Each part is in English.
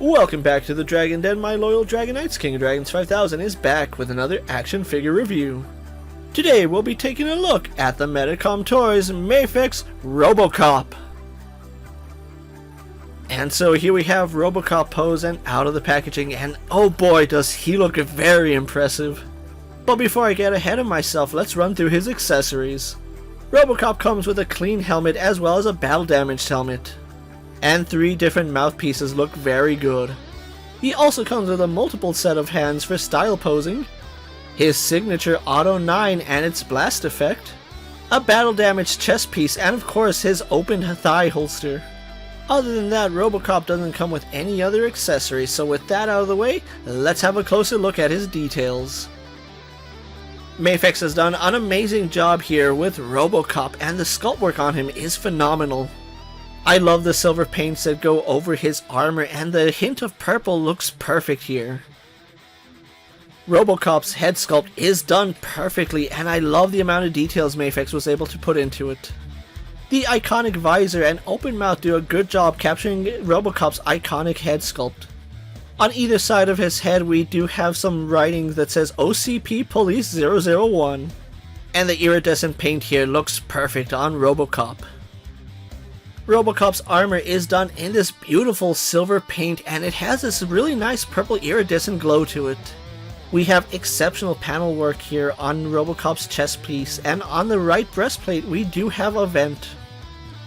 Welcome back to the Dragon Den, my loyal Dragonites. King of Dragons 5000 is back with another action figure review. Today we'll be taking a look at the Medicom Toys Mafex Robocop. And so here we have Robocop pose and out of the packaging, and oh boy does he look very impressive. But before I get ahead of myself, let's run through his accessories. Robocop comes with a clean helmet as well as a battle damaged helmet. And 3 different mouthpieces look very good. He also comes with a multiple set of hands for style posing, his signature Auto 9 and its blast effect, a battle damaged chest piece, and of course his open thigh holster. Other than that, Robocop doesn't come with any other accessories, so with that out of the way, let's have a closer look at his details. Mafex has done an amazing job here with Robocop, and the sculpt work on him is phenomenal. I love the silver paints that go over his armor, and the hint of purple looks perfect here. Robocop's head sculpt is done perfectly, and I love the amount of details Mafex was able to put into it. The iconic visor and open mouth do a good job capturing Robocop's iconic head sculpt. On either side of his head we do have some writing that says OCP Police 001, and the iridescent paint here looks perfect on Robocop. Robocop's armor is done in this beautiful silver paint, and it has this really nice purple iridescent glow to it. We have exceptional panel work here on Robocop's chest piece, and on the right breastplate we do have a vent.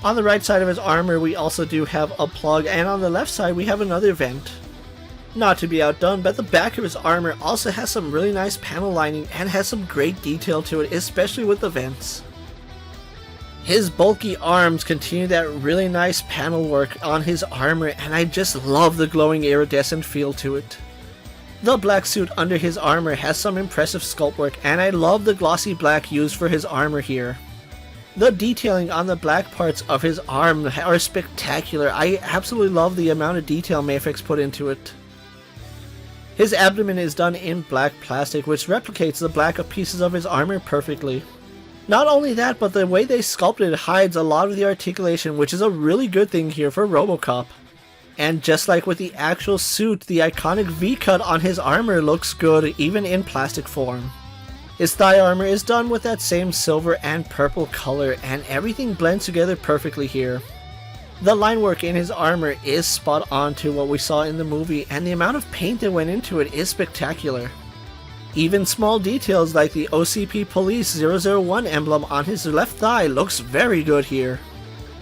On the right side of his armor we also do have a plug, and on the left side we have another vent. Not to be outdone, but the back of his armor also has some really nice panel lining and has some great detail to it, especially with the vents. His bulky arms continue that really nice panel work on his armor, and I just love the glowing iridescent feel to it. The black suit under his armor has some impressive sculpt work, and I love the glossy black used for his armor here. The detailing on the black parts of his arm are spectacular. I absolutely love the amount of detail Mafex put into it. His abdomen is done in black plastic, which replicates the black pieces of his armor perfectly. Not only that, but the way they sculpted hides a lot of the articulation, which is a really good thing here for Robocop. And just like with the actual suit, the iconic V-cut on his armor looks good even in plastic form. His thigh armor is done with that same silver and purple color, and everything blends together perfectly here. The line work in his armor is spot on to what we saw in the movie, and the amount of paint that went into it is spectacular. Even small details like the OCP Police 001 emblem on his left thigh looks very good here.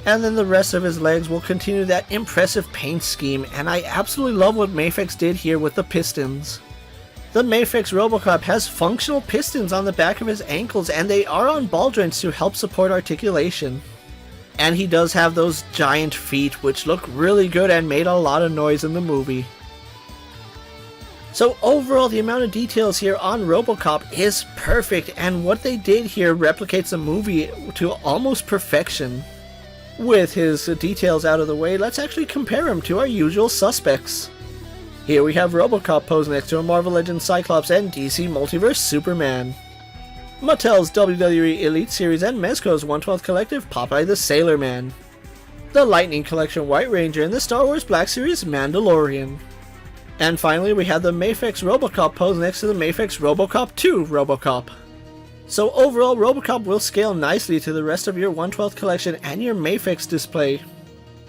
And then the rest of his legs will continue that impressive paint scheme, and I absolutely love what Mafex did here with the pistons. The Mafex Robocop has functional pistons on the back of his ankles, and they are on ball joints to help support articulation. And he does have those giant feet, which look really good and made a lot of noise in the movie. So overall, the amount of details here on Robocop is perfect, and what they did here replicates the movie to almost perfection. With his details out of the way, let's actually compare him to our usual suspects. Here we have Robocop posed next to a Marvel Legends Cyclops and DC Multiverse Superman. Mattel's WWE Elite Series and Mezco's 1/12 Collective Popeye the Sailor Man. The Lightning Collection White Ranger and the Star Wars Black Series Mandalorian. And finally, we have the Mafex Robocop pose next to the Mafex Robocop 2 Robocop. So overall, Robocop will scale nicely to the rest of your 1/12 collection and your Mafex display.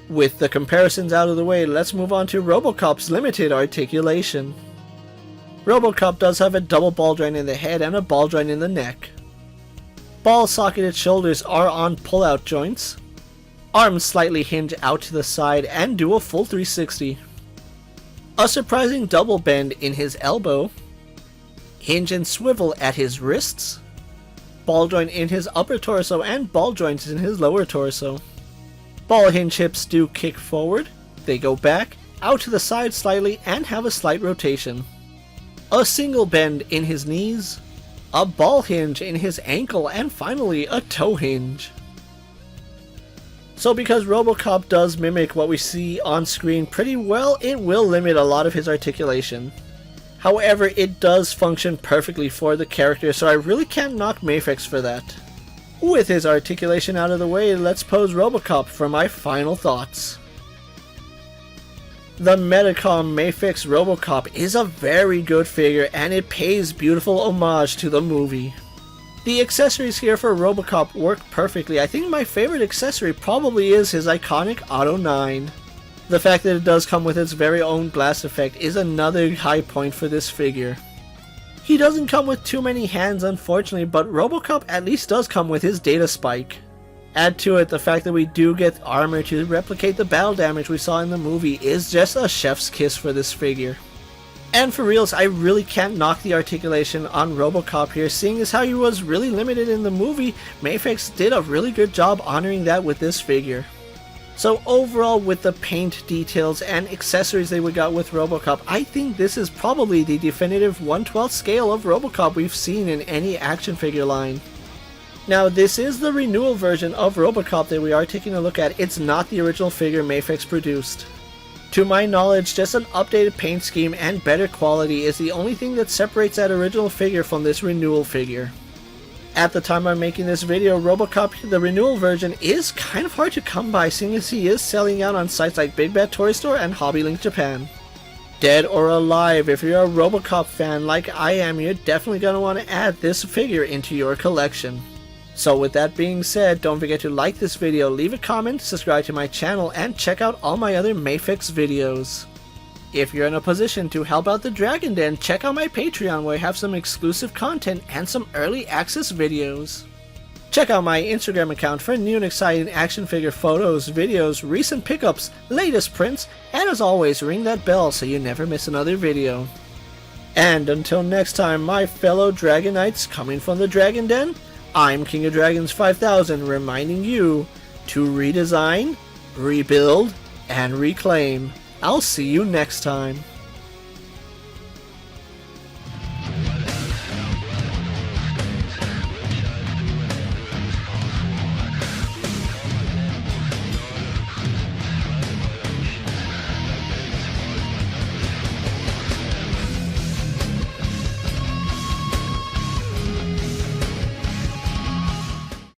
With the comparisons out of the way, let's move on to Robocop's limited articulation. Robocop does have a double ball joint in the head and a ball joint in the neck. Ball socketed shoulders are on pull-out joints. Arms slightly hinge out to the side and do a full 360. A surprising double bend in his elbow, hinge and swivel at his wrists, ball joint in his upper torso and ball joints in his lower torso. Ball hinge hips do kick forward, they go back, out to the side slightly, and have a slight rotation. A single bend in his knees, a ball hinge in his ankle, and finally a toe hinge. So because Robocop does mimic what we see on screen pretty well, it will limit a lot of his articulation. However, it does function perfectly for the character, so I really can't knock Mafex for that. With his articulation out of the way, let's pose Robocop for my final thoughts. The Medicom Mafex Robocop is a very good figure and it pays beautiful homage to the movie. The accessories here for Robocop work perfectly. I think my favorite accessory probably is his iconic Auto 9. The fact that it does come with its very own blast effect is another high point for this figure. He doesn't come with too many hands unfortunately, but Robocop at least does come with his data spike. Add to it the fact that we do get armor to replicate the battle damage we saw in the movie is just a chef's kiss for this figure. And for reals, I really can't knock the articulation on Robocop here, seeing as how he was really limited in the movie. Mafex did a really good job honoring that with this figure. So overall, with the paint details and accessories that we got with Robocop, I think this is probably the definitive 1/12 scale of Robocop we've seen in any action figure line. Now this is the renewal version of Robocop that we are taking a look at. It's not the original figure Mafex produced. To my knowledge, just an updated paint scheme and better quality is the only thing that separates that original figure from this renewal figure. At the time I'm making this video, Robocop, the renewal version, is kind of hard to come by, seeing as he is selling out on sites like Big Bad Toy Store and HobbyLink Japan. Dead or alive, if you're a Robocop fan like I am, you're definitely going to want to add this figure into your collection. So with that being said, don't forget to like this video, leave a comment, subscribe to my channel, and check out all my other Mafex videos. If you're in a position to help out the Dragon Den, check out my Patreon where I have some exclusive content and some early access videos. Check out my Instagram account for new and exciting action figure photos, videos, recent pickups, latest prints, and as always, ring that bell so you never miss another video. And until next time, my fellow Dragonites coming from the Dragon Den, I'm KingofDragons 5000 reminding you to redesign, rebuild, and reclaim. I'll see you next time.